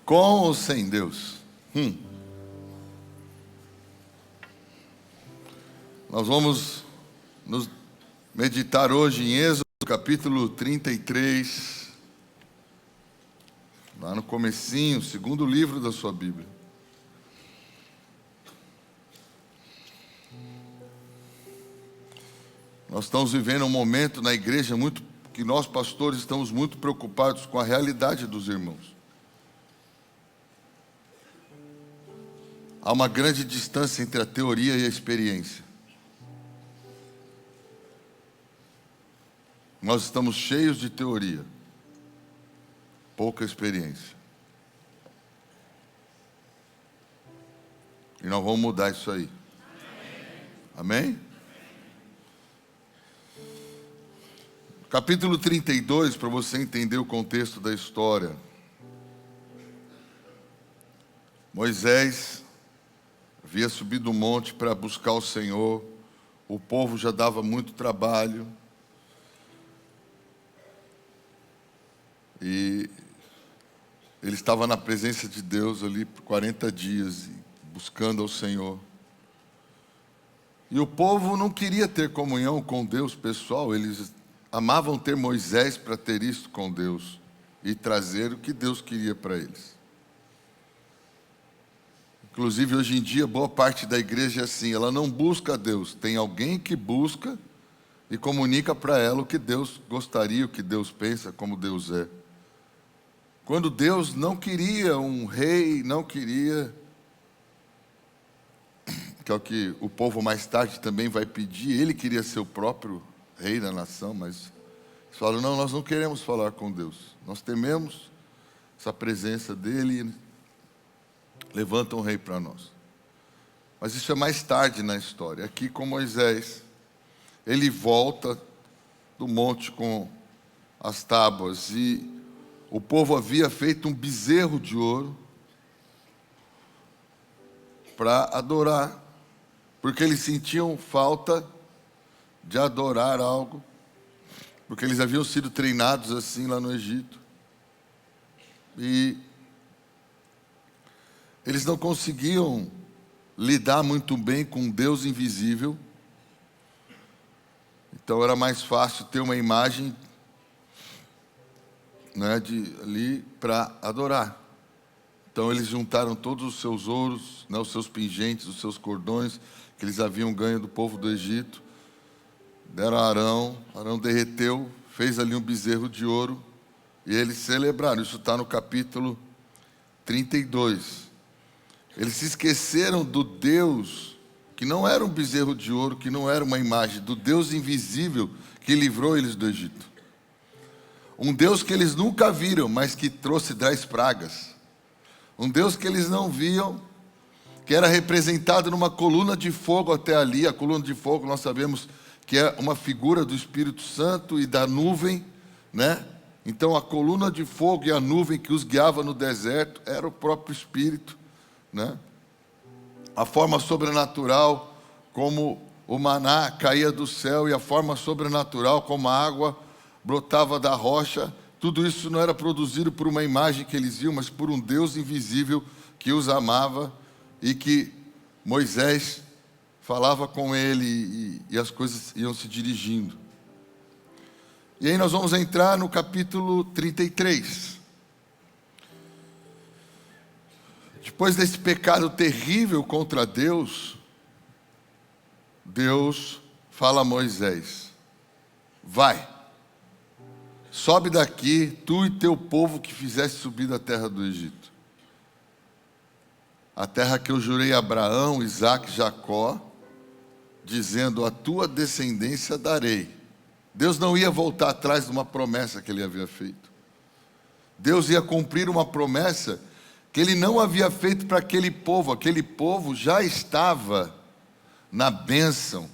Com ou sem Deus? Nós vamos nos meditar hoje em Êxodo, capítulo 33, lá no comecinho, segundo livro da sua Bíblia. Nós estamos vivendo um momento na igreja que nós pastores estamos muito preocupados com a realidade dos irmãos. Há uma grande distância entre a teoria e a experiência. Nós estamos cheios de teoria, pouca experiência. E nós vamos mudar isso aí. Amém? Capítulo 32, para você entender o contexto da história. Moisés havia subido o monte para buscar o Senhor. O povo já dava muito trabalho. E ele estava na presença de Deus ali por 40 dias, buscando ao Senhor. E o povo não queria ter comunhão com Deus pessoal, eles amavam ter Moisés para ter isso com Deus e trazer o que Deus queria para eles. Inclusive, hoje em dia, boa parte da igreja é assim, ela não busca a Deus. Tem alguém que busca e comunica para ela o que Deus gostaria, o que Deus pensa, como Deus é. Quando Deus não queria um rei, não queria, que é o que o povo mais tarde também vai pedir, ele queria ser o próprio rei da nação, mas eles falam, não, nós não queremos falar com Deus. Nós tememos essa presença dele, levanta um rei para nós. Mas isso é mais tarde na história. Aqui com Moisés, ele volta do monte com as tábuas e o povo havia feito um bezerro de ouro para adorar, porque eles sentiam falta de adorar algo, porque eles haviam sido treinados assim lá no Egito. E eles não conseguiam lidar muito bem com um Deus invisível. Então era mais fácil ter uma imagem, né, ali para adorar. Então eles juntaram todos os seus ouros, né, os seus pingentes, os seus cordões que eles haviam ganho do povo do Egito. Deram a Arão, Arão derreteu, fez ali um bezerro de ouro e eles celebraram. Isso está no capítulo 32. Eles se esqueceram do Deus, que não era um bezerro de ouro, que não era uma imagem, do Deus invisível que livrou eles do Egito. Um Deus que eles nunca viram, mas que trouxe 10 pragas. Um Deus que eles não viam, que era representado numa coluna de fogo até ali. A coluna de fogo nós sabemos que é uma figura do Espírito Santo e da nuvem, né? Então a coluna de fogo e a nuvem que os guiava no deserto era o próprio Espírito, né? A forma sobrenatural como o maná caía do céu e a forma sobrenatural como a água brotava da rocha, tudo isso não era produzido por uma imagem que eles viam, mas por um Deus invisível que os amava e que Moisés falava com ele e as coisas iam se dirigindo. E aí nós vamos entrar no capítulo 33. Depois desse pecado terrível contra Deus, Deus fala a Moisés, vai, sobe daqui, tu e teu povo que fizeste subir da terra do Egito. A terra que eu jurei a Abraão, Isaque e Jacó, dizendo, a tua descendência darei. Deus não ia voltar atrás de uma promessa que ele havia feito. Deus ia cumprir uma promessa que ele não havia feito para aquele povo. Aquele povo já estava na bênção,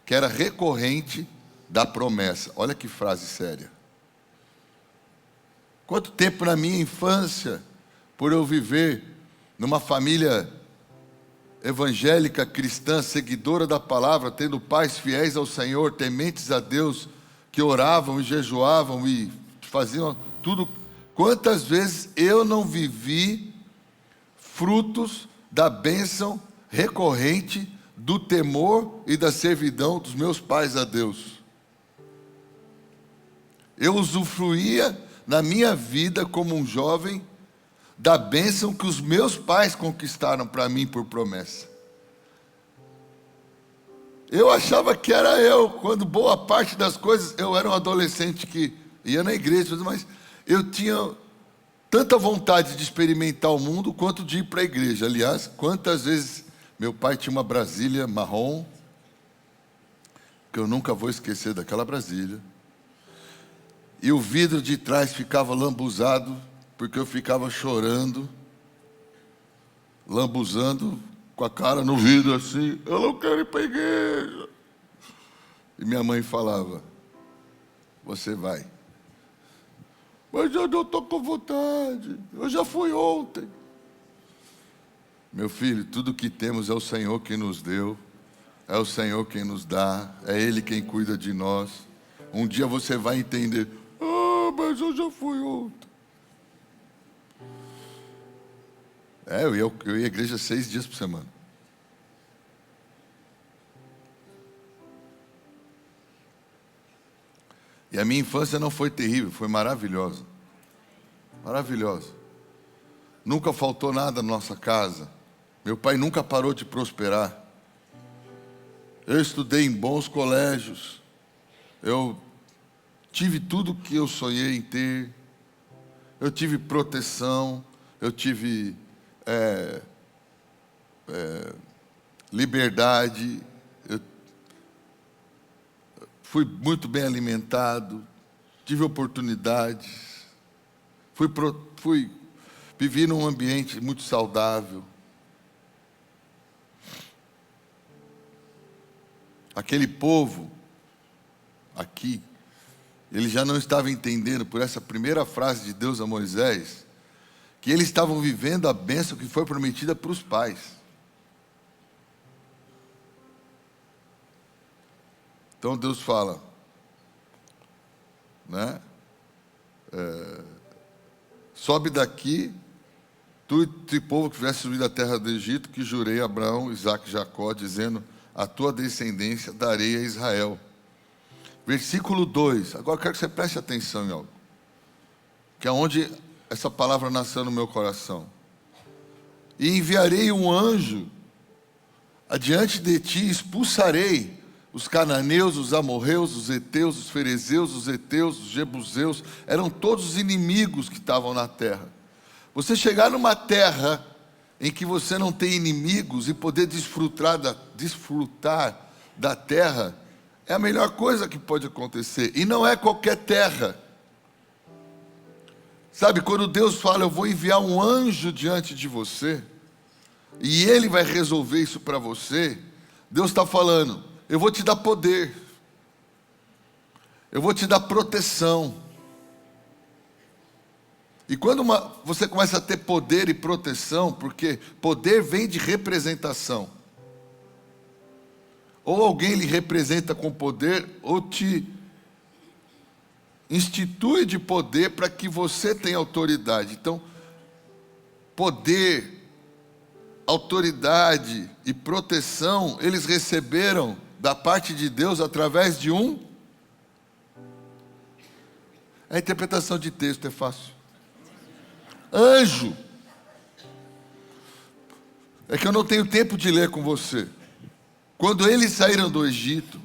que era recorrente da promessa. Olha que frase séria. Quanto tempo na minha infância, por eu viver numa família evangélica, cristã, seguidora da palavra, tendo pais fiéis ao Senhor, tementes a Deus, que oravam e jejuavam e faziam tudo Quantas vezes eu não vivi frutos da bênção recorrente do temor e da servidão dos meus pais a Deus. Eu usufruía na minha vida como um jovem da bênção que os meus pais conquistaram para mim por promessa. Eu achava que era eu, quando boa parte das coisas, eu era um adolescente que ia na igreja, mas eu tinha tanta vontade de experimentar o mundo quanto de ir para a igreja. Aliás, quantas vezes meu pai tinha uma Brasília marrom, que eu nunca vou esquecer daquela Brasília, e o vidro de trás ficava lambuzado, porque eu ficava chorando, lambuzando, com a cara no vidro assim, eu não quero ir para a igreja. E minha mãe falava, você vai. Mas eu não estou com vontade, eu já fui ontem. Meu filho, tudo que temos é o Senhor quem nos deu, é o Senhor quem nos dá, é Ele quem cuida de nós. Um dia você vai entender, mas eu já fui ontem. Eu ia à igreja 6 dias por semana. E a minha infância não foi terrível, foi maravilhosa. Maravilhosa. Nunca faltou nada na nossa casa. Meu pai nunca parou de prosperar. Eu estudei em bons colégios. Eu tive tudo que eu sonhei em ter. Eu tive proteção. Eu tive liberdade. Eu fui muito bem alimentado, tive oportunidades, vivi num ambiente muito saudável. Aquele povo aqui, ele já não estava entendendo, por essa primeira frase de Deus a Moisés, que eles estavam vivendo a bênção que foi prometida para os pais. Então Deus fala, né? Sobe daqui, tu e teu povo que tivesse subido da terra do Egito, que jurei a Abraão, Isaque e Jacó, dizendo, a tua descendência darei a Israel. Versículo 2, agora eu quero que você preste atenção em algo, que é onde essa palavra nasceu no meu coração. E enviarei um anjo adiante de ti, expulsarei os cananeus, os amorreus, os heteus, os ferezeus, os heteus, os jebuseus, eram todos os inimigos que estavam na terra. Você chegar numa terra em que você não tem inimigos e poder desfrutar da terra, é a melhor coisa que pode acontecer. E não é qualquer terra. Sabe, quando Deus fala, eu vou enviar um anjo diante de você, e ele vai resolver isso para você, Deus está falando, eu vou te dar poder, eu vou te dar proteção. E quando você começa a ter poder e proteção, porque poder vem de representação, ou alguém lhe representa com poder, ou te institui de poder para que você tenha autoridade. Então, poder, autoridade e proteção, eles receberam da parte de Deus através de um... A interpretação de texto é fácil. Anjo. É que eu não tenho tempo de ler com você. Quando eles saíram do Egito,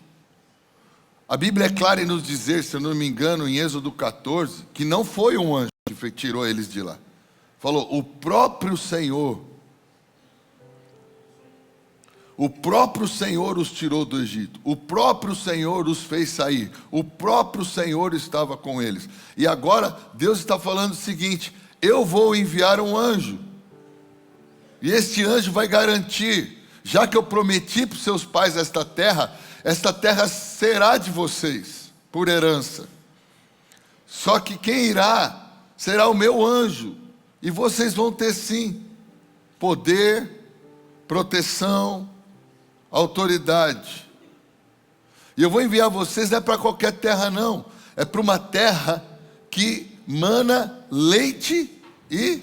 a Bíblia é clara em nos dizer, se eu não me engano, em Êxodo 14, que não foi um anjo que tirou eles de lá. Falou, o próprio Senhor os tirou do Egito. O próprio Senhor os fez sair. O próprio Senhor estava com eles. E agora Deus está falando o seguinte, eu vou enviar um anjo. E este anjo vai garantir, já que eu prometi para os seus pais esta terra será de vocês, por herança. Só que quem irá será o meu anjo. E vocês vão ter sim, poder, proteção, autoridade. E eu vou enviar vocês, não é para qualquer terra não, é para uma terra que mana leite e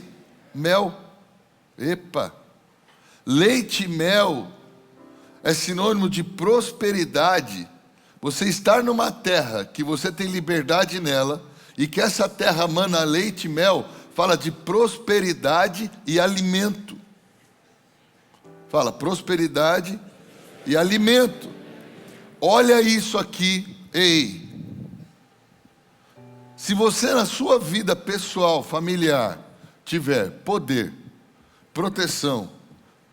mel. Epa! Leite e mel é sinônimo de prosperidade. Você estar numa terra que você tem liberdade nela e que essa terra mana leite e mel, fala de prosperidade e alimento. Fala, prosperidade e alimento. Olha isso aqui, ei. Se você na sua vida pessoal, familiar, tiver poder, proteção,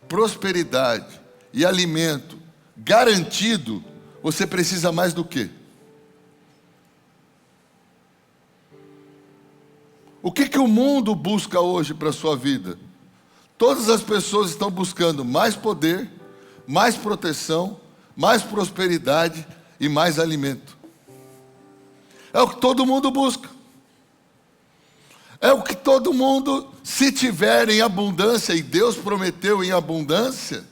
prosperidade e alimento garantido, você precisa mais do quê? O que o mundo busca hoje para a sua vida? Todas as pessoas estão buscando mais poder, mais proteção, mais prosperidade e mais alimento. É o que todo mundo busca. É o que todo mundo, se tiver em abundância, e Deus prometeu em abundância,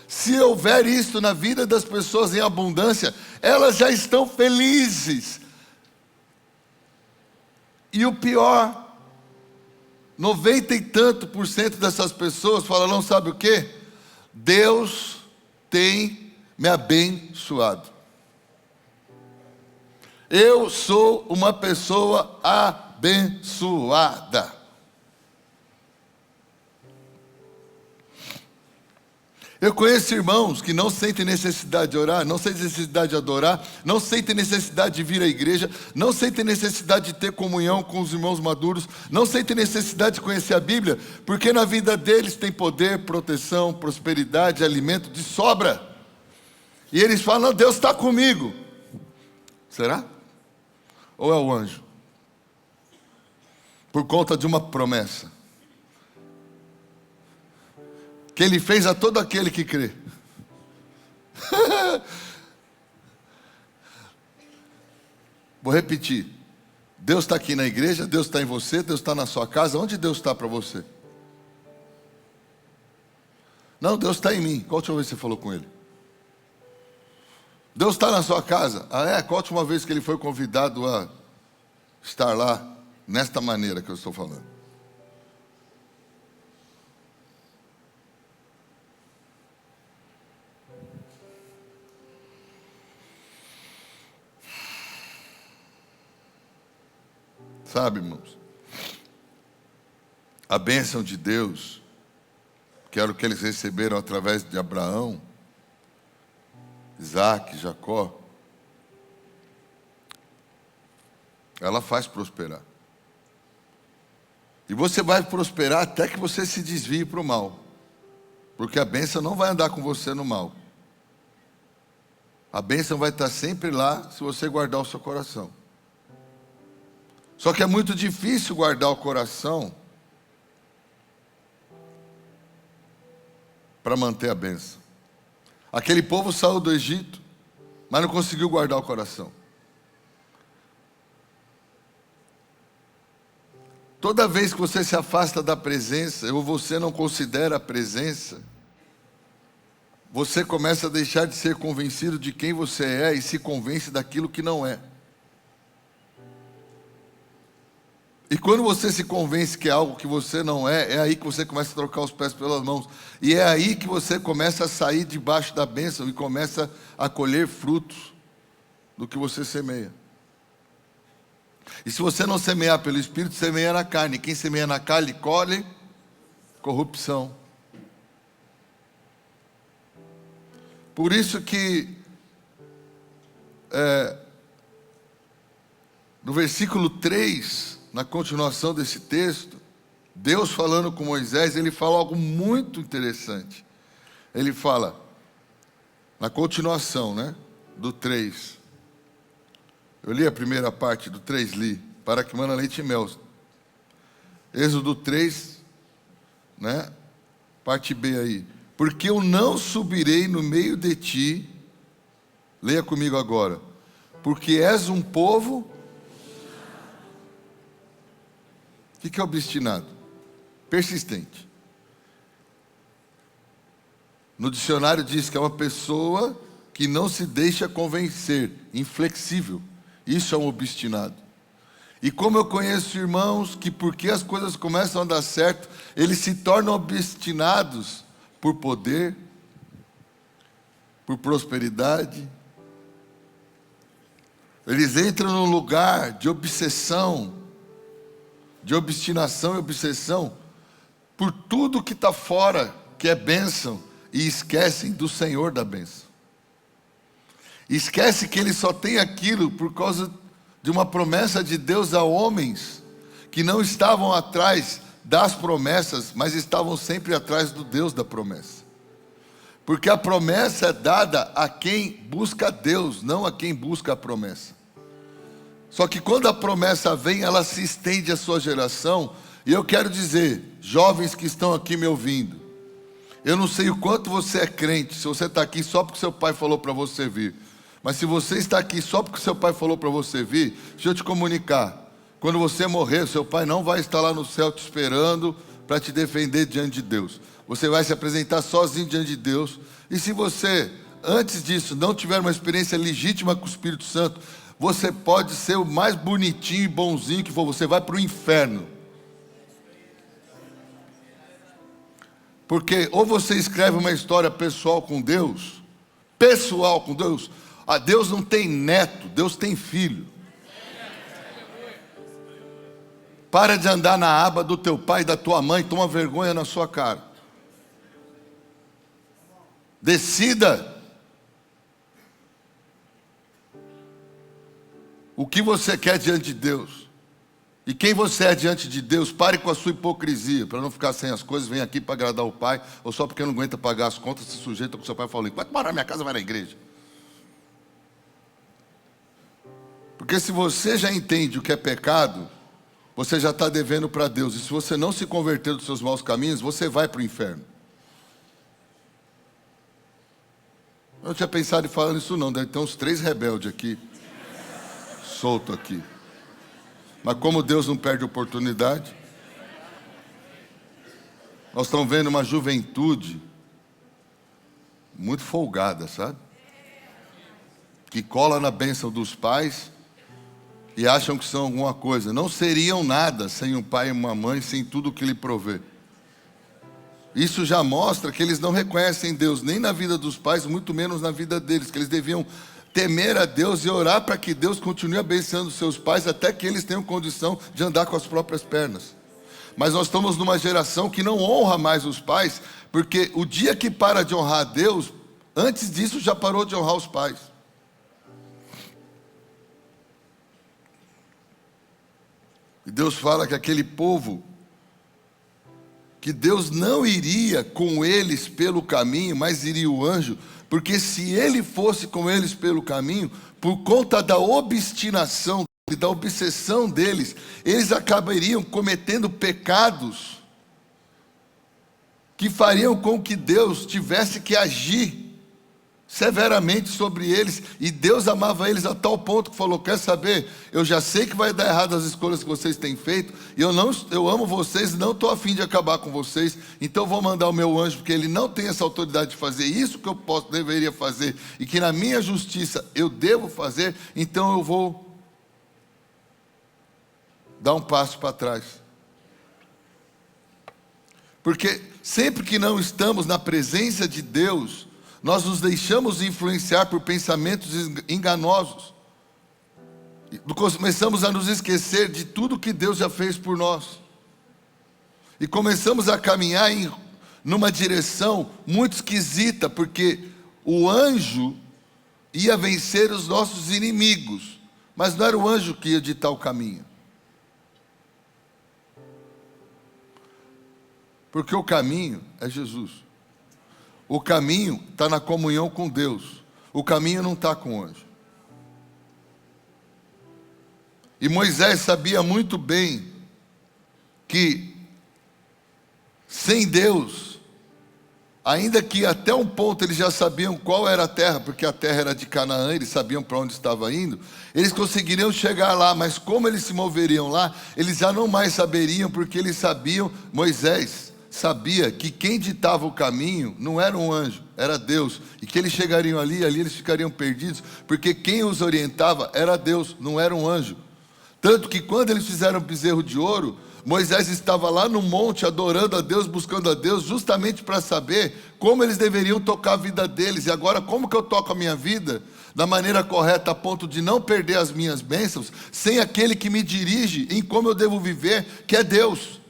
se houver isso na vida das pessoas em abundância, elas já estão felizes. E o pior, 90 e tanto por cento dessas pessoas falarão, sabe o quê? Deus tem me abençoado. Eu sou uma pessoa abençoada. Eu conheço irmãos que não sentem necessidade de orar, não sentem necessidade de adorar, não sentem necessidade de vir à igreja, não sentem necessidade de ter comunhão com os irmãos maduros, não sentem necessidade de conhecer a Bíblia, porque na vida deles tem poder, proteção, prosperidade, alimento de sobra. E eles falam, não, Deus está comigo. Será? Ou é o anjo? Por conta de uma promessa que Ele fez a todo aquele que crê. Vou repetir. Deus está aqui na igreja, Deus está em você, Deus está na sua casa. Onde Deus está para você? Não, Deus está em mim. Qual a última vez que você falou com Ele? Deus está na sua casa. Ah, é? Qual a última vez que Ele foi convidado a estar lá, nesta maneira que eu estou falando? Sabe, irmãos? A bênção de Deus, que era o que eles receberam através de Abraão, Isaac, Jacó, ela faz prosperar. E você vai prosperar até que você se desvie para o mal. Porque a bênção não vai andar com você no mal. A bênção vai estar sempre lá se você guardar o seu coração. Só que é muito difícil guardar o coração para manter a bênção. Aquele povo saiu do Egito, mas não conseguiu guardar o coração. Toda vez que você se afasta da presença, ou você não considera a presença, você começa a deixar de ser convencido de quem você é e se convence daquilo que não é. E quando você se convence que é algo que você não é, é aí que você começa a trocar os pés pelas mãos. E é aí que você começa a sair debaixo da bênção e começa a colher frutos do que você semeia. E se você não semear pelo Espírito, semeia na carne. Quem semeia na carne, colhe corrupção. Por isso que no versículo 3, na continuação desse texto, Deus falando com Moisés, ele fala algo muito interessante. Ele fala, na continuação, do 3. Eu li a primeira parte do 3, li, para que mana leite e mel. Êxodo 3, parte B aí. Porque eu não subirei no meio de ti, leia comigo agora, porque és um povo. O que é obstinado? Persistente. No dicionário diz que é uma pessoa que não se deixa convencer, inflexível. Isso é um obstinado. E como eu conheço irmãos que, porque as coisas começam a dar certo, eles se tornam obstinados por poder, por prosperidade. Eles entram num lugar de obsessão, de obstinação e obsessão, por tudo que está fora, que é bênção, e esquecem do Senhor da bênção. Esquece que ele só tem aquilo por causa de uma promessa de Deus a homens que não estavam atrás das promessas, mas estavam sempre atrás do Deus da promessa. Porque a promessa é dada a quem busca Deus, não a quem busca a promessa. Só que quando a promessa vem, ela se estende à sua geração. E eu quero dizer, jovens que estão aqui me ouvindo, eu não sei o quanto você é crente, se você está aqui só porque seu pai falou para você vir. Mas se você está aqui só porque seu pai falou para você vir, deixa eu te comunicar. Quando você morrer, seu pai não vai estar lá no céu te esperando para te defender diante de Deus. Você vai se apresentar sozinho diante de Deus. E se você, antes disso, não tiver uma experiência legítima com o Espírito Santo, você pode ser o mais bonitinho e bonzinho que for, você vai para o inferno. Porque ou você escreve uma história pessoal com Deus, a Deus não tem neto, Deus tem filho. Para de andar na aba do teu pai e da tua mãe, toma vergonha na sua cara. Decida o que você quer diante de Deus. E quem você é diante de Deus. Pare com a sua hipocrisia, para não ficar sem as coisas. Vem aqui para agradar o pai, ou só porque não aguenta pagar as contas, se sujeita com seu pai falando: vai morar na minha casa, vai na igreja. Porque se você já entende o que é pecado, você já está devendo para Deus. E se você não se converter dos seus maus caminhos, você vai para o inferno. Eu não tinha pensado em falar nisso não. Deve ter uns 3 rebeldes aqui, solto aqui. Mas como Deus não perde oportunidade, nós estamos vendo uma juventude muito folgada, sabe? Que cola na bênção dos pais e acham que são alguma coisa. Não seriam nada sem um pai e uma mãe, sem tudo que lhe provê. Isso já mostra que eles não reconhecem Deus, nem na vida dos pais, muito menos na vida deles, que eles deviam temer a Deus e orar para que Deus continue abençoando seus pais, até que eles tenham condição de andar com as próprias pernas. Mas nós estamos numa geração que não honra mais os pais, porque o dia que para de honrar a Deus, antes disso já parou de honrar os pais. E Deus fala que aquele povo, que Deus não iria com eles pelo caminho, mas iria o anjo, porque se ele fosse com eles pelo caminho, por conta da obstinação e da obsessão deles, eles acabariam cometendo pecados que fariam com que Deus tivesse que agir severamente sobre eles. E Deus amava eles a tal ponto que falou: quer saber, eu já sei que vai dar errado as escolhas que vocês têm feito, e eu amo vocês, não estou a fim de acabar com vocês, então vou mandar o meu anjo, porque ele não tem essa autoridade de fazer isso que eu deveria fazer, e que na minha justiça eu devo fazer, então eu vou dar um passo para trás. Porque sempre que não estamos na presença de Deus, nós nos deixamos influenciar por pensamentos enganosos. Começamos a nos esquecer de tudo que Deus já fez por nós. E começamos a caminhar numa direção muito esquisita, porque o anjo ia vencer os nossos inimigos, mas não era o anjo que ia ditar o caminho. Porque o caminho é Jesus. O caminho está na comunhão com Deus. O caminho não está com o anjo. E Moisés sabia muito bem que sem Deus, ainda que até um ponto eles já sabiam qual era a terra, porque a terra era de Canaã, eles sabiam para onde estava indo, eles conseguiriam chegar lá, mas como eles se moveriam lá, eles já não mais saberiam, porque eles sabiam, Moisés sabia que quem ditava o caminho não era um anjo, era Deus, e que eles chegariam ali eles ficariam perdidos, porque quem os orientava era Deus, não era um anjo. Tanto que quando eles fizeram o bezerro de ouro, Moisés estava lá no monte adorando a Deus, buscando a Deus, justamente para saber como eles deveriam tocar a vida deles. E agora, como que eu toco a minha vida da maneira correta, a ponto de não perder as minhas bênçãos, sem aquele que me dirige em como eu devo viver, que é Deus.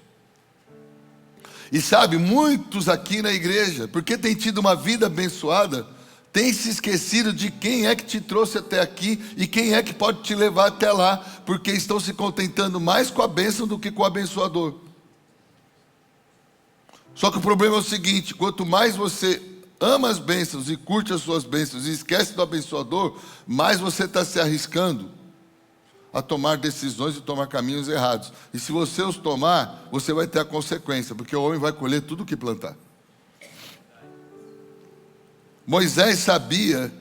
E sabe, muitos aqui na igreja, porque tem tido uma vida abençoada, tem se esquecido de quem é que te trouxe até aqui e quem é que pode te levar até lá, porque estão se contentando mais com a bênção do que com o abençoador. Só que o problema é o seguinte: quanto mais você ama as bênçãos e curte as suas bênçãos e esquece do abençoador, mais você está se arriscando a tomar decisões e tomar caminhos errados. E se você os tomar, você vai ter a consequência, porque o homem vai colher tudo o que plantar. Moisés sabia,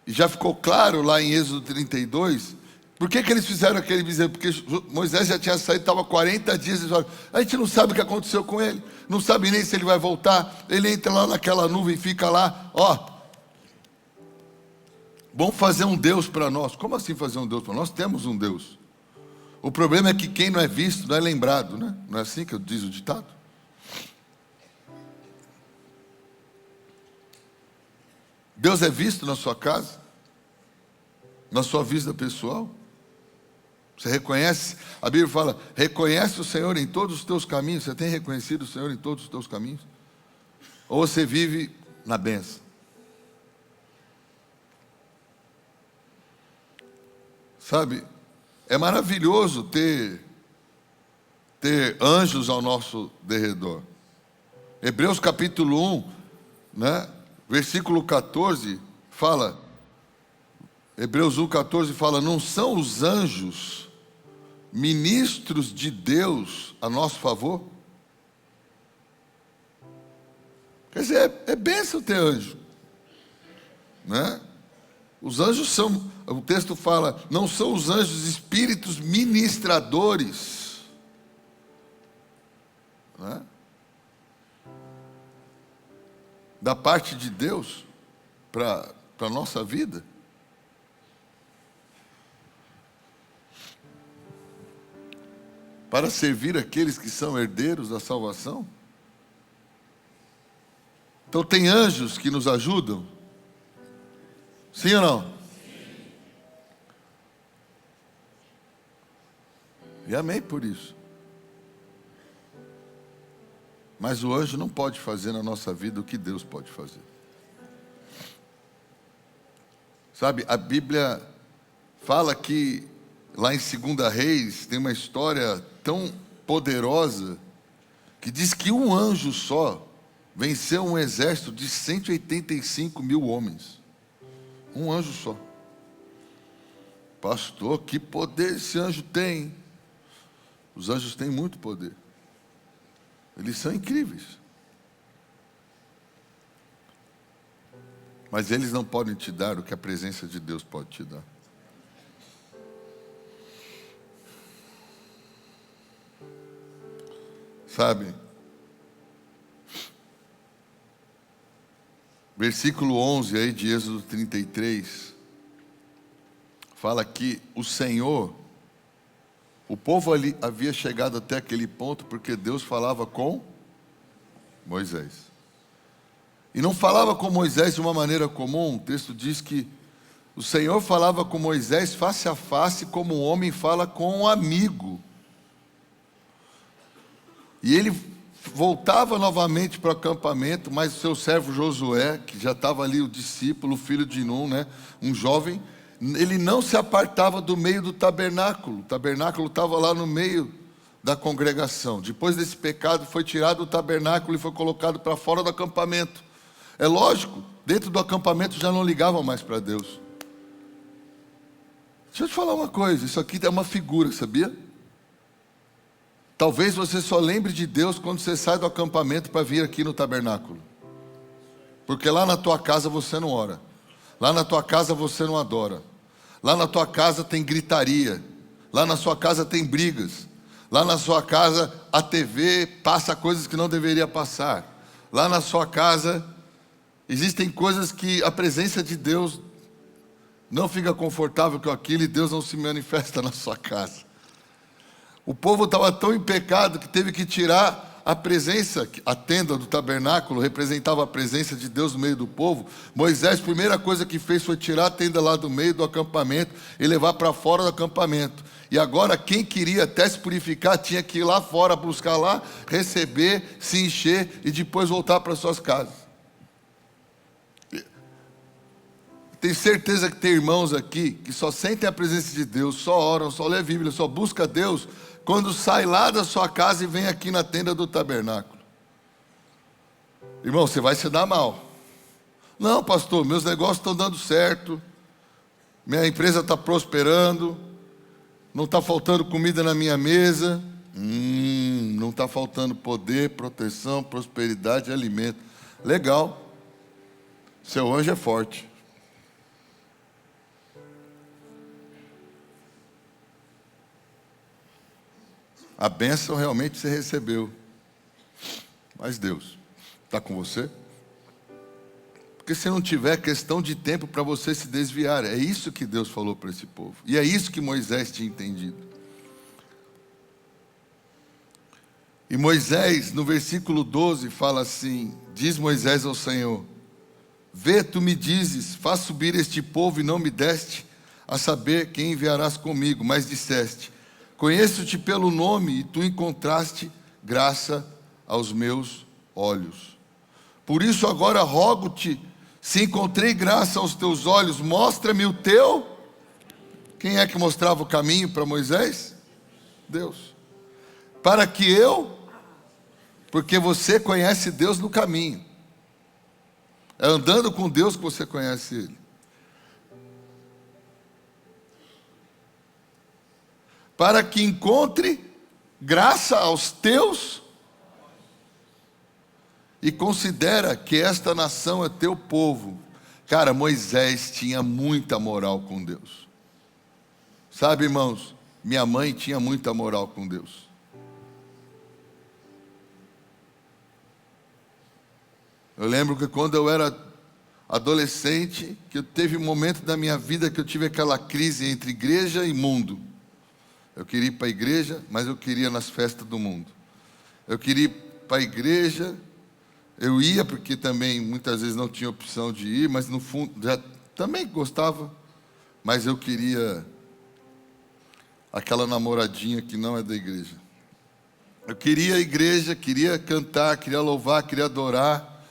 e já ficou claro lá em Êxodo 32, por que eles fizeram aquele bezerro? Porque Moisés já tinha saído, estava 40 dias, eles falaram, a gente não sabe o que aconteceu com ele, não sabe nem se ele vai voltar, ele entra lá naquela nuvem e fica lá, vamos fazer um Deus para nós. Como assim fazer um Deus para nós? Nós temos um Deus. O problema é que quem não é visto não é lembrado, né? Não é assim que diz o ditado? Deus é visto na sua casa, na sua vida pessoal. Você reconhece, a Bíblia fala, reconhece o Senhor em todos os teus caminhos. Você tem reconhecido o Senhor em todos os teus caminhos? Ou você vive na bênção? Sabe, é maravilhoso ter anjos ao nosso derredor. Hebreus capítulo 1, né? Versículo 14 fala, Hebreus 1,14 fala, não são os anjos ministros de Deus a nosso favor? Quer dizer, é bênção ter anjo, né? Os anjos são, o texto fala, não são os anjos espíritos ministradores, né? Da parte de Deus para a nossa vida. Para servir aqueles que são herdeiros da salvação. Então tem anjos que nos ajudam? Sim ou não? Sim. E amém por isso. Mas o anjo não pode fazer na nossa vida o que Deus pode fazer. Sabe, a Bíblia fala que lá em 2 Reis tem uma história tão poderosa que diz que um anjo só venceu um exército de 185 mil homens. Um anjo só. Pastor, que poder esse anjo tem? Os anjos têm muito poder. Eles são incríveis. Mas eles não podem te dar o que a presença de Deus pode te dar. Sabe? Versículo 11 aí de Êxodo 33, fala que o Senhor, o povo ali havia chegado até aquele ponto porque Deus falava com Moisés. E não falava com Moisés de uma maneira comum. O texto diz que o Senhor falava com Moisés face a face, como um homem fala com um amigo. E ele voltava novamente para o acampamento, mas o seu servo Josué, que já estava ali, o discípulo, o filho de Nun, né, um jovem, ele não se apartava do meio do tabernáculo. O tabernáculo estava lá no meio da congregação. Depois desse pecado, foi tirado do tabernáculo e foi colocado para fora do acampamento. É lógico, dentro do acampamento já não ligavam mais para Deus. Deixa eu te falar uma coisa, isso aqui é uma figura, sabia? Talvez você só lembre de Deus quando você sai do acampamento para vir aqui no tabernáculo. Porque lá na tua casa você não ora. Lá na tua casa você não adora. Lá na tua casa tem gritaria. Lá na sua casa tem brigas. Lá na sua casa a TV passa coisas que não deveria passar. Lá na sua casa existem coisas que a presença de Deus Não fica confortável com aquilo e Deus não se manifesta na sua casa. O povo estava tão em pecado que teve que tirar a presença, a tenda do tabernáculo representava a presença de Deus no meio do povo. Moisés, a primeira coisa que fez foi tirar a tenda lá do meio do acampamento e levar para fora do acampamento. E agora quem queria até se purificar tinha que ir lá fora, buscar lá, receber, se encher e depois voltar para suas casas. Tenho certeza que tem irmãos aqui que só sentem a presença de Deus, só oram, só lê a Bíblia, só busca Deus quando sai lá da sua casa e vem aqui na tenda do tabernáculo. Irmão, você vai se dar mal. Não, pastor, meus negócios estão dando certo, minha empresa está prosperando, não está faltando comida na minha mesa, não está faltando poder, proteção, prosperidade e alimento. Legal, seu anjo é forte. A bênção realmente você recebeu. Mas Deus está com você? Porque se não tiver questão de tempo para você se desviar. É isso que Deus falou para esse povo. E é isso que Moisés tinha entendido. E Moisés, no versículo 12, fala assim: diz Moisés ao Senhor: vê, tu me dizes, faz subir este povo e não me deste a saber quem enviarás comigo, mas disseste: conheço-te pelo nome e tu encontraste graça aos meus olhos. Por isso agora rogo-te, se encontrei graça aos teus olhos, mostra-me o teu. Quem é que mostrava o caminho para Moisés? Deus. Para que porque você conhece Deus no caminho. É andando com Deus que você conhece Ele. Para que encontre graça aos teus, e considera que esta nação é teu povo. Cara, Moisés tinha muita moral com Deus. Sabe, irmãos, minha mãe tinha muita moral com Deus. Eu lembro que quando eu era adolescente, que teve um momento da minha vida que eu tive aquela crise entre igreja e mundo. Eu queria ir para a igreja, mas eu queria ir nas festas do mundo. Eu queria ir para a igreja, eu ia porque também muitas vezes não tinha opção de ir, mas no fundo já também gostava, mas eu queria aquela namoradinha que não é da igreja. Eu queria a igreja, queria cantar, queria louvar, queria adorar,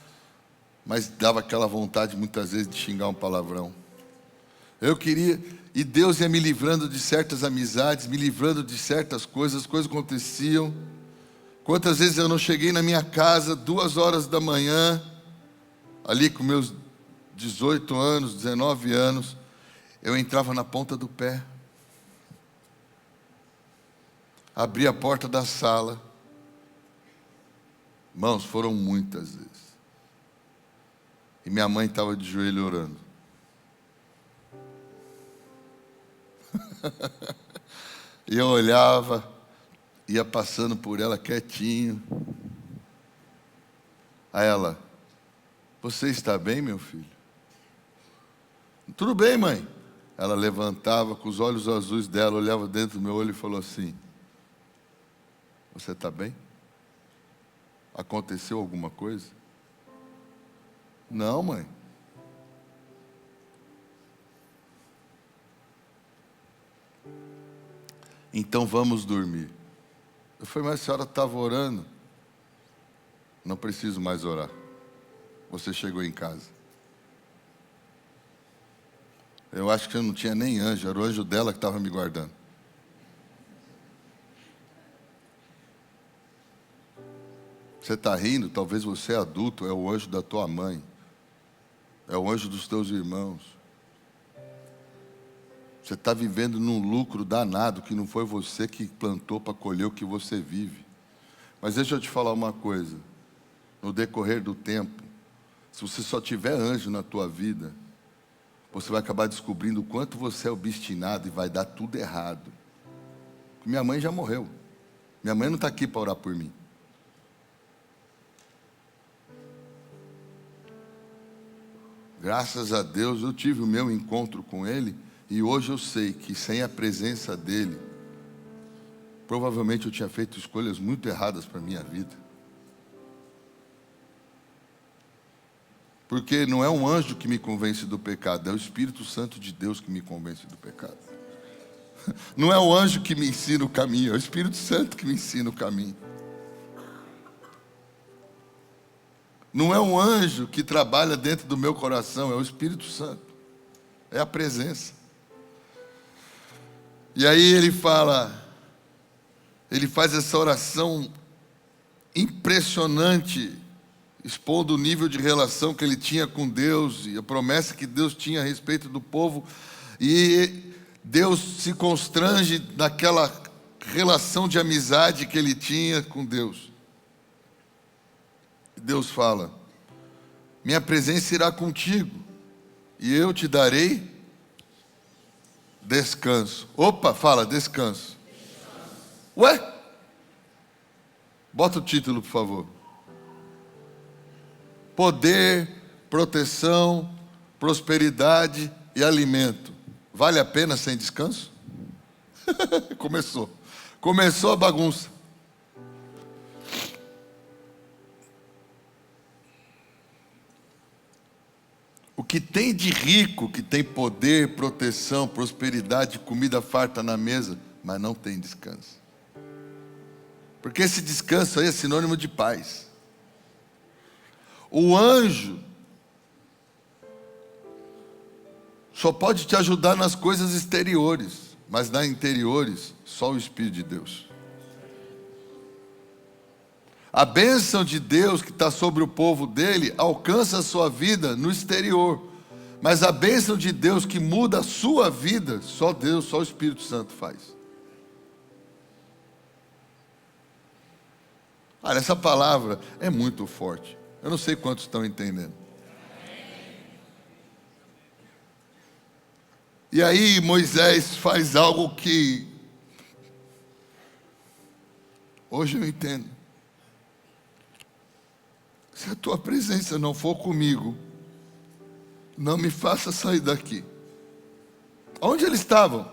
mas dava aquela vontade muitas vezes de xingar um palavrão. Eu queria, e Deus ia me livrando de certas amizades, me livrando de certas coisas, as coisas aconteciam. Quantas vezes eu não cheguei na minha casa 2h da manhã, ali com meus 18 anos, 19 anos, eu entrava na ponta do pé, abria a porta da sala. Irmãos, foram muitas vezes. E minha mãe estava de joelho orando. E eu olhava, ia passando por ela quietinho. Aí ela: você está bem, meu filho? Tudo bem, mãe. Ela levantava com os olhos azuis dela, olhava dentro do meu olho e falou assim: você está bem? Aconteceu alguma coisa? Não, mãe. Então vamos dormir. Eu falei: mas a senhora estava orando. Não preciso mais orar. Você chegou em casa. Eu acho que eu não tinha nem anjo, era o anjo dela que estava me guardando. Você está rindo? Talvez você é adulto, é o anjo da tua mãe. É o anjo dos teus irmãos. Você está vivendo num lucro danado que não foi você que plantou para colher o que você vive. Mas deixa eu te falar uma coisa. No decorrer do tempo, se você só tiver anjo na tua vida, você vai acabar descobrindo o quanto você é obstinado e vai dar tudo errado. Minha mãe já morreu. Minha mãe não está aqui para orar por mim. Graças a Deus eu tive o meu encontro com Ele, e hoje eu sei que sem a presença dEle, provavelmente eu tinha feito escolhas muito erradas para a minha vida. Porque não é um anjo que me convence do pecado, é o Espírito Santo de Deus que me convence do pecado. Não é o anjo que me ensina o caminho, é o Espírito Santo que me ensina o caminho. Não é um anjo que trabalha dentro do meu coração, é o Espírito Santo. É a presença. E aí ele faz essa oração impressionante, expondo o nível de relação que ele tinha com Deus e a promessa que Deus tinha a respeito do povo. E Deus se constrange naquela relação de amizade que ele tinha com Deus. Deus fala: minha presença irá contigo e eu te darei descanso. Opa, fala, descanso. Ué? Bota o título, por favor. Poder, proteção, prosperidade e alimento. Vale a pena sem descanso? Começou a bagunça. O que tem de rico, que tem poder, proteção, prosperidade, comida farta na mesa, mas não tem descanso. Porque esse descanso aí é sinônimo de paz. O anjo só pode te ajudar nas coisas exteriores, mas nas interiores, só o Espírito de Deus. A bênção de Deus que está sobre o povo dele alcança a sua vida no exterior. Mas a bênção de Deus que muda a sua vida, só Deus, só o Espírito Santo faz. Olha, essa palavra é muito forte. Eu não sei quantos estão entendendo. E aí Moisés faz algo que hoje eu entendo. Se a tua presença não for comigo, não me faça sair daqui. Onde eles estavam?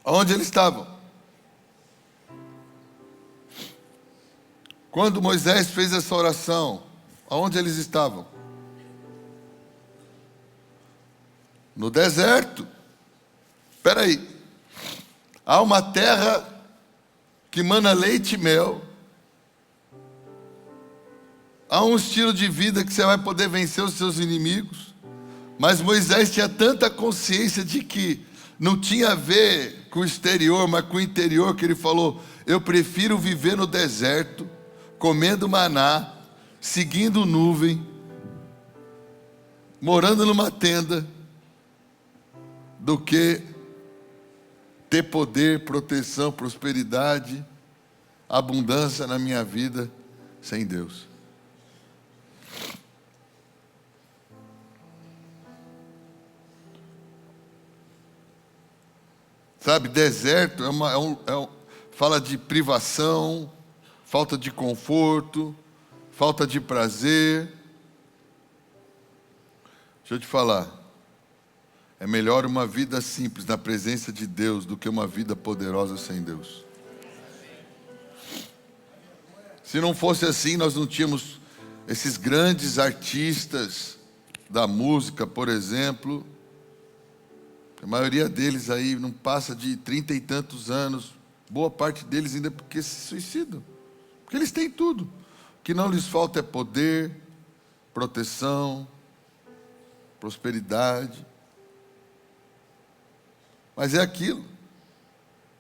Onde eles estavam? Quando Moisés fez essa oração, aonde eles estavam? No deserto. Espera aí. Há uma terra que mana leite e mel. Há um estilo de vida que você vai poder vencer os seus inimigos. Mas Moisés tinha tanta consciência de que não tinha a ver com o exterior, mas com o interior, que ele falou: eu prefiro viver no deserto, comendo maná, seguindo nuvem, morando numa tenda, do que ter poder, proteção, prosperidade, abundância na minha vida sem Deus. Sabe, deserto fala de privação, falta de conforto, falta de prazer. Deixa eu te falar, é melhor uma vida simples na presença de Deus do que uma vida poderosa sem Deus. Se não fosse assim, nós não tínhamos esses grandes artistas da música, por exemplo. A maioria deles aí não passa de 30 e tantos anos. Boa parte deles ainda porque se suicidam. Porque eles têm tudo. O que não lhes falta é poder, proteção, prosperidade. Mas é aquilo.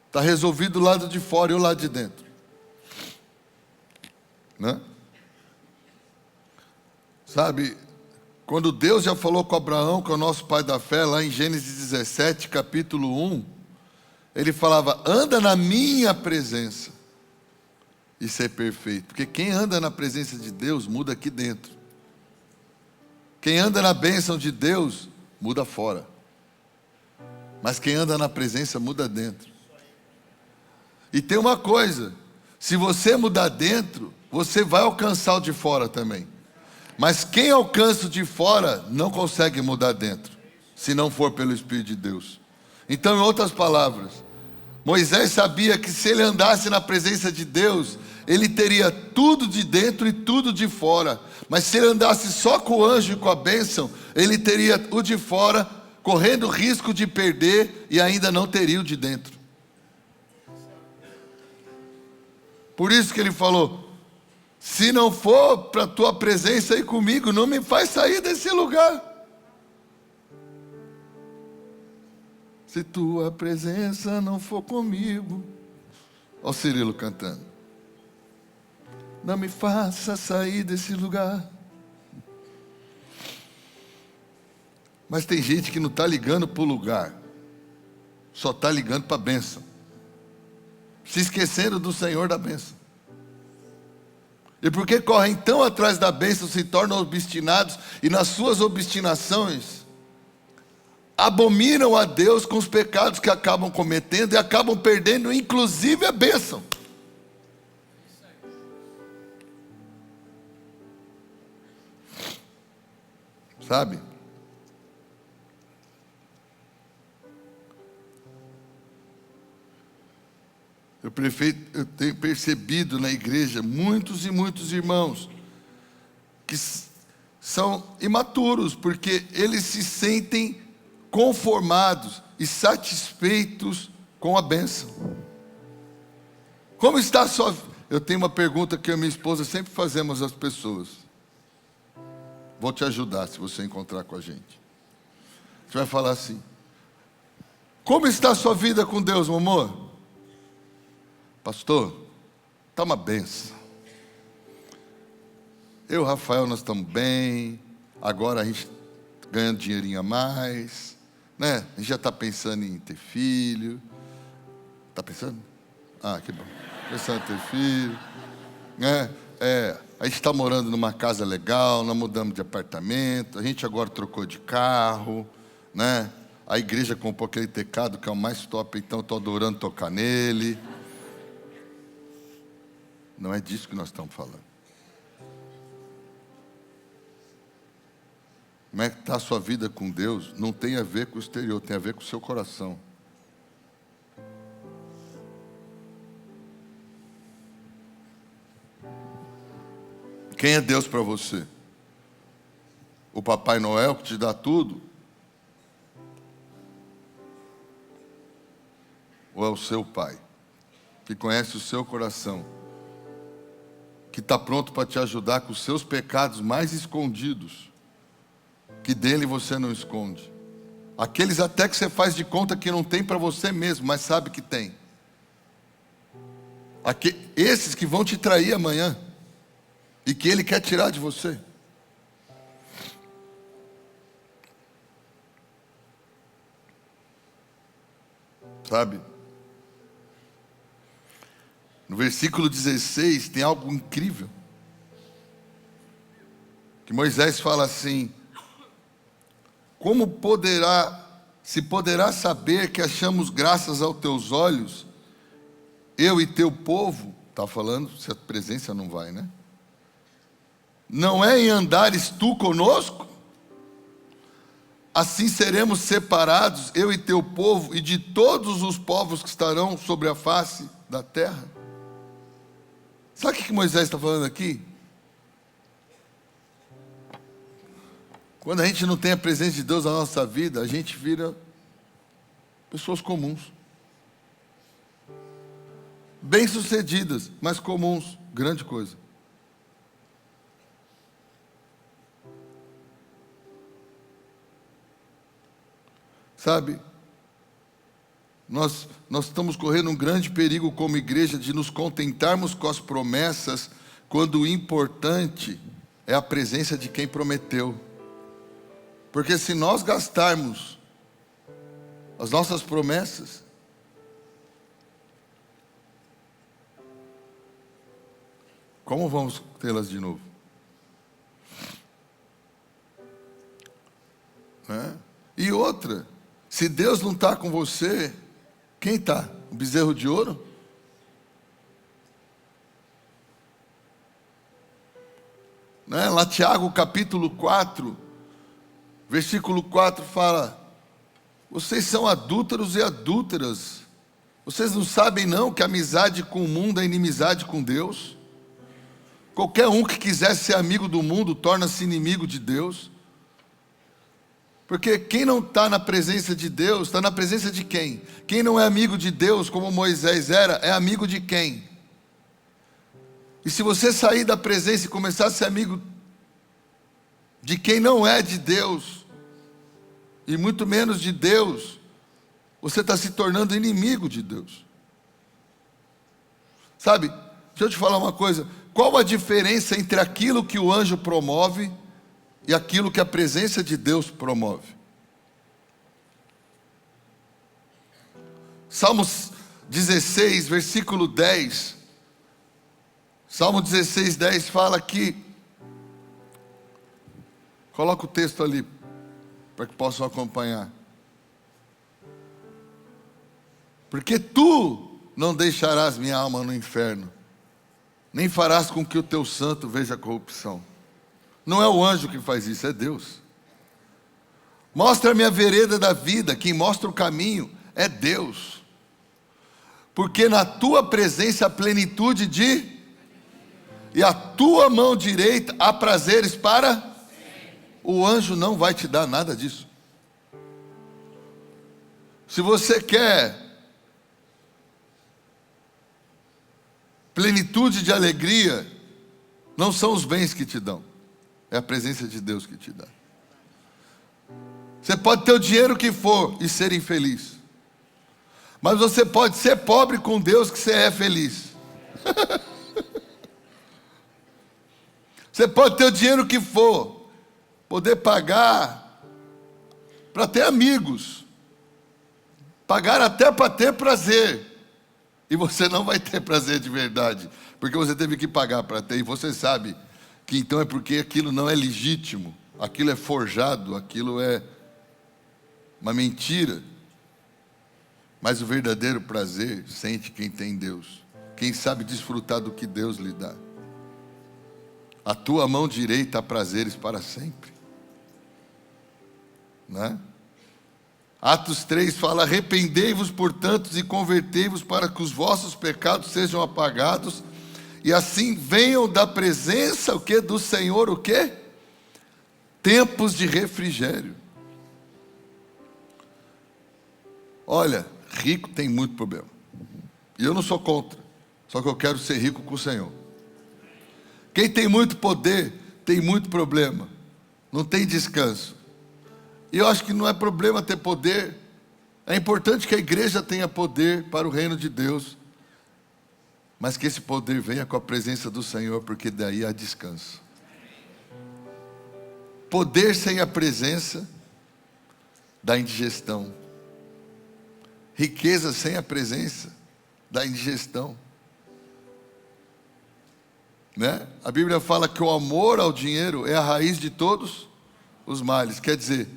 Está resolvido do lado de fora e o lado de dentro. Né? Sabe, quando Deus já falou com Abraão, que é o nosso pai da fé, lá em Gênesis 17, capítulo 1, ele falava: anda na minha presença e ser perfeito. Porque quem anda na presença de Deus, muda aqui dentro. Quem anda na bênção de Deus, muda fora. Mas quem anda na presença, muda dentro. E tem uma coisa: se você mudar dentro, você vai alcançar o de fora também. Mas quem alcança o de fora não consegue mudar dentro, se não for pelo Espírito de Deus. Então, em outras palavras, Moisés sabia que se ele andasse na presença de Deus, ele teria tudo de dentro e tudo de fora. Mas se ele andasse só com o anjo e com a bênção, ele teria o de fora, correndo risco de perder, e ainda não teria o de dentro. Por isso que ele falou: se não for para a tua presença aí comigo, não me faz sair desse lugar. Se tua presença não for comigo. Olha o Cirilo cantando. Não me faça sair desse lugar. Mas tem gente que não está ligando para o lugar, só está ligando para a bênção, se esquecendo do Senhor da bênção. E porque correm tão atrás da bênção, se tornam obstinados, e nas suas obstinações abominam a Deus com os pecados que acabam cometendo e acabam perdendo inclusive a bênção. Sabe? Eu tenho percebido na igreja muitos e muitos irmãos que são imaturos, porque eles se sentem conformados e satisfeitos com a bênção. Como está a sua... Eu tenho uma pergunta que eu e minha esposa sempre fazemos às pessoas. Vou te ajudar se você encontrar com a gente. Você vai falar assim: como está a sua vida com Deus, meu amor? Pastor, está uma benção. Eu e o Rafael, nós estamos bem. Agora a gente ganhando dinheirinho a mais, né? A gente já está pensando em ter filho. Está pensando? Ah, que bom. Pensando em ter filho, né? A gente está morando numa casa legal, nós mudamos de apartamento, a gente agora trocou de carro, né? A igreja comprou aquele teclado que é o mais top, então estou adorando tocar nele. Não é disso que nós estamos falando. Como é que está a sua vida com Deus? Não tem a ver com o exterior, tem a ver com o seu coração. Quem é Deus para você? O Papai Noel que te dá tudo? Ou é o seu Pai, que conhece o seu coração, que está pronto para te ajudar com os seus pecados mais escondidos, que dele você não esconde, aqueles até que você faz de conta que não tem para você mesmo, mas sabe que tem, esses que vão te trair amanhã, e que ele quer tirar de você. Sabe? No versículo 16 tem algo incrível. Que Moisés fala assim: como se poderá saber que achamos graças aos teus olhos, eu e teu povo, está falando, se a presença não vai, né? Não é em andares tu conosco? Assim seremos separados, eu e teu povo, e de todos os povos que estarão sobre a face da terra. Sabe o que Moisés está falando aqui? Quando a gente não tem a presença de Deus na nossa vida, a gente vira pessoas comuns. Bem-sucedidas, mas comuns. Grande coisa. Sabe, nós estamos correndo um grande perigo como igreja de nos contentarmos com as promessas, quando o importante é a presença de quem prometeu. Porque se nós gastarmos as nossas promessas, como vamos tê-las de novo? Né? E outra, se Deus não está com você, quem está? O bezerro de ouro? né? Lá Tiago capítulo 4, versículo 4 fala: vocês são adúlteros e adúlteras. Vocês não sabem não que amizade com o mundo é inimizade com Deus? Qualquer um que quiser ser amigo do mundo torna-se inimigo de Deus. Porque quem não está na presença de Deus, está na presença de quem? Quem não é amigo de Deus, como Moisés era, é amigo de quem? E se você sair da presença e começar a ser amigo de quem não é de Deus, e muito menos de Deus, você está se tornando inimigo de Deus. Sabe, deixa eu te falar uma coisa: qual a diferença entre aquilo que o anjo promove e aquilo que a presença de Deus promove? Salmos 16, versículo 10. Salmo 16, 10 fala que... Coloca o texto ali, para que possam acompanhar. Porque tu não deixarás minha alma no inferno, nem farás com que o teu santo veja corrupção. Não é o anjo que faz isso, é Deus. Mostra-me a vereda da vida, quem mostra o caminho é Deus. Porque na tua presença há plenitude de... e a tua mão direita há prazeres para... O anjo não vai te dar nada disso. Se você quer plenitude de alegria, não são os bens que te dão, é a presença de Deus que te dá. Você pode ter o dinheiro que for e ser infeliz, mas você pode ser pobre com Deus que você é feliz. Você pode ter o dinheiro que for, poder pagar para ter amigos, pagar até para ter prazer, e você não vai ter prazer de verdade, porque você teve que pagar para ter, e você sabe que então é porque aquilo não é legítimo, aquilo é forjado, aquilo é uma mentira. Mas o verdadeiro prazer sente quem tem Deus, quem sabe desfrutar do que Deus lhe dá. A tua mão direita há prazeres para sempre, né? Atos 3 fala: arrependei-vos, portanto, e convertei-vos para que os vossos pecados sejam apagados, e assim venham da presença, o que? Do Senhor, o que? Tempos de refrigério. Olha, rico tem muito problema, e eu não sou contra, só que eu quero ser rico com o Senhor. Quem tem muito poder, tem muito problema, não tem descanso. E eu acho que não é problema ter poder, é importante que a igreja tenha poder para o reino de Deus, mas que esse poder venha com a presença do Senhor, porque daí há descanso. Poder sem a presença dá indigestão. Riqueza sem a presença dá indigestão, né? A Bíblia fala que o amor ao dinheiro é a raiz de todos os males. Quer dizer,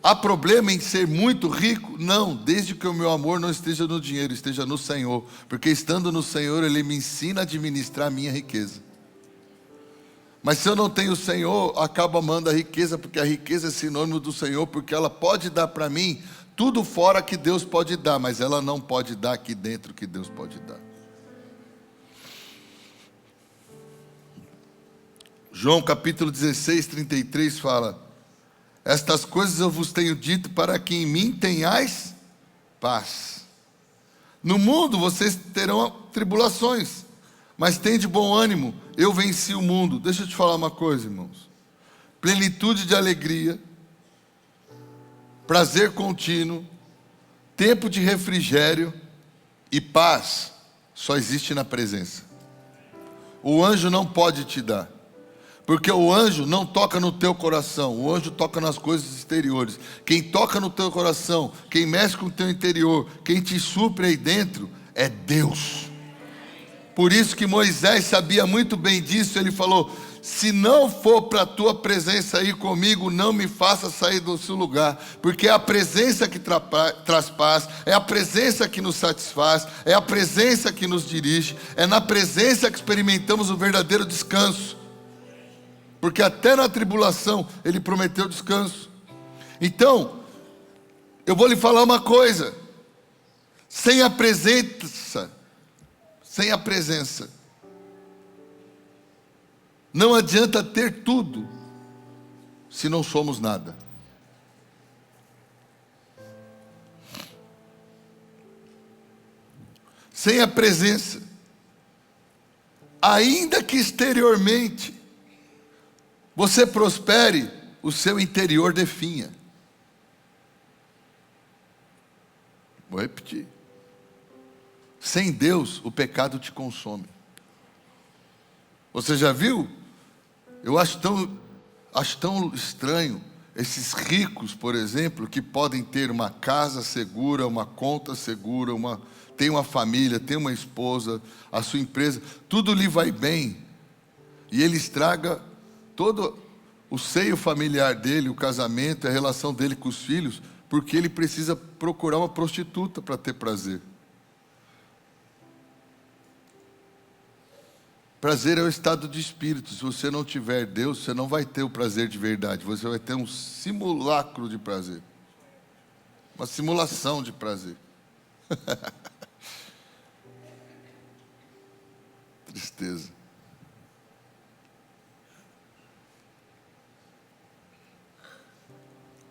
há problema em ser muito rico? Não, desde que o meu amor não esteja no dinheiro, esteja no Senhor. Porque estando no Senhor, Ele me ensina a administrar a minha riqueza. Mas se eu não tenho o Senhor, acabo amando a riqueza, porque a riqueza é sinônimo do Senhor, porque ela pode dar para mim tudo fora que Deus pode dar, mas ela não pode dar aqui dentro que Deus pode dar. João capítulo 16, 33 fala: estas coisas eu vos tenho dito para que em mim tenhais paz. No mundo vocês terão tribulações, mas tende bom ânimo, eu venci o mundo. Deixa eu te falar uma coisa, irmãos. Plenitude de alegria, prazer contínuo, tempo de refrigério e paz só existe na presença. O anjo não pode te dar, porque o anjo não toca no teu coração, o anjo toca nas coisas exteriores. Quem toca no teu coração, quem mexe com o teu interior, quem te supre aí dentro é Deus. Por isso que Moisés sabia muito bem disso. Ele falou: se não for para a tua presença aí comigo, não me faça sair do seu lugar, porque é a presença que traz paz, é a presença que nos satisfaz, é a presença que nos dirige, é na presença que experimentamos o verdadeiro descanso. porque até na tribulação Ele prometeu descanso. Então, eu vou lhe falar uma coisa: sem a presença, não adianta ter tudo, se não somos nada. Sem a presença, ainda que exteriormente você prospere, o seu interior definha. Vou repetir. Sem Deus, o pecado te consome. Você já viu? Eu acho tão estranho esses ricos, por exemplo, que podem ter uma casa segura, uma conta segura, tem uma família, tem uma esposa, a sua empresa, tudo lhe vai bem, e ele estraga todo o seio familiar dele, o casamento, a relação dele com os filhos, porque ele precisa procurar uma prostituta para ter prazer. Prazer é o estado de espírito. Se você não tiver Deus, você não vai ter o prazer de verdade. Você vai ter um simulacro de prazer. Uma simulação de prazer. Tristeza.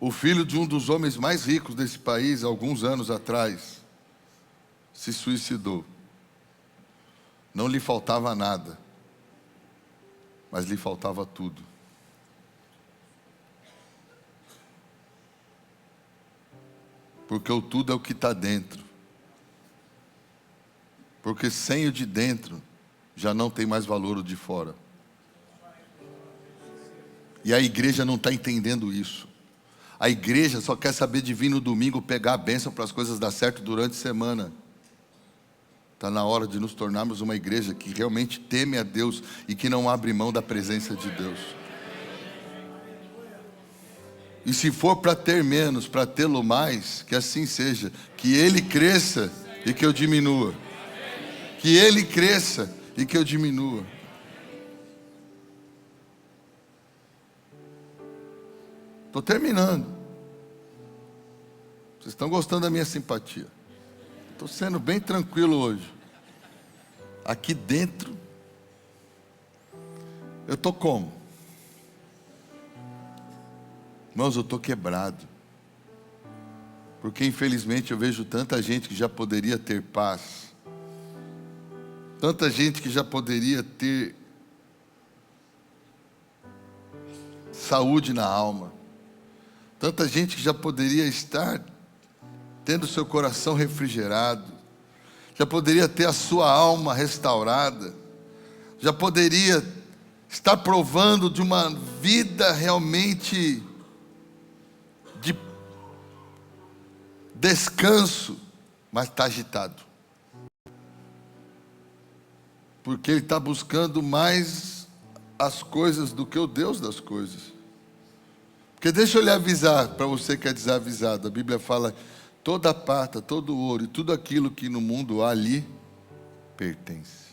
O filho de um dos homens mais ricos desse país, alguns anos atrás, se suicidou. Não lhe faltava nada, mas lhe faltava tudo. Porque o tudo é o que está dentro. Porque sem o de dentro, já não tem mais valor o de fora. E a igreja não está entendendo isso. A igreja só quer saber de vir no domingo, pegar a bênção para as coisas dar certo durante a semana. Está na hora de nos tornarmos uma igreja que realmente teme a Deus e que não abre mão da presença de Deus. E se for para ter menos, para tê-lo mais, que assim seja. Que Ele cresça e que eu diminua. Que Ele cresça e que eu diminua. Estou terminando. Vocês estão gostando da minha simpatia? Estou sendo bem tranquilo hoje. Aqui dentro, eu estou como? Irmãos, eu estou quebrado. Porque infelizmente eu vejo tanta gente que já poderia ter paz. Tanta gente que já poderia ter saúde na alma. Tanta gente que já poderia estar tendo seu coração refrigerado, já poderia ter a sua alma restaurada, já poderia estar provando de uma vida realmente de descanso, mas está agitado, porque ele está buscando mais as coisas do que o Deus das coisas. Porque deixa eu lhe avisar, para você que é desavisado, a Bíblia fala: toda a prata, todo o ouro e tudo aquilo que no mundo há ali pertence.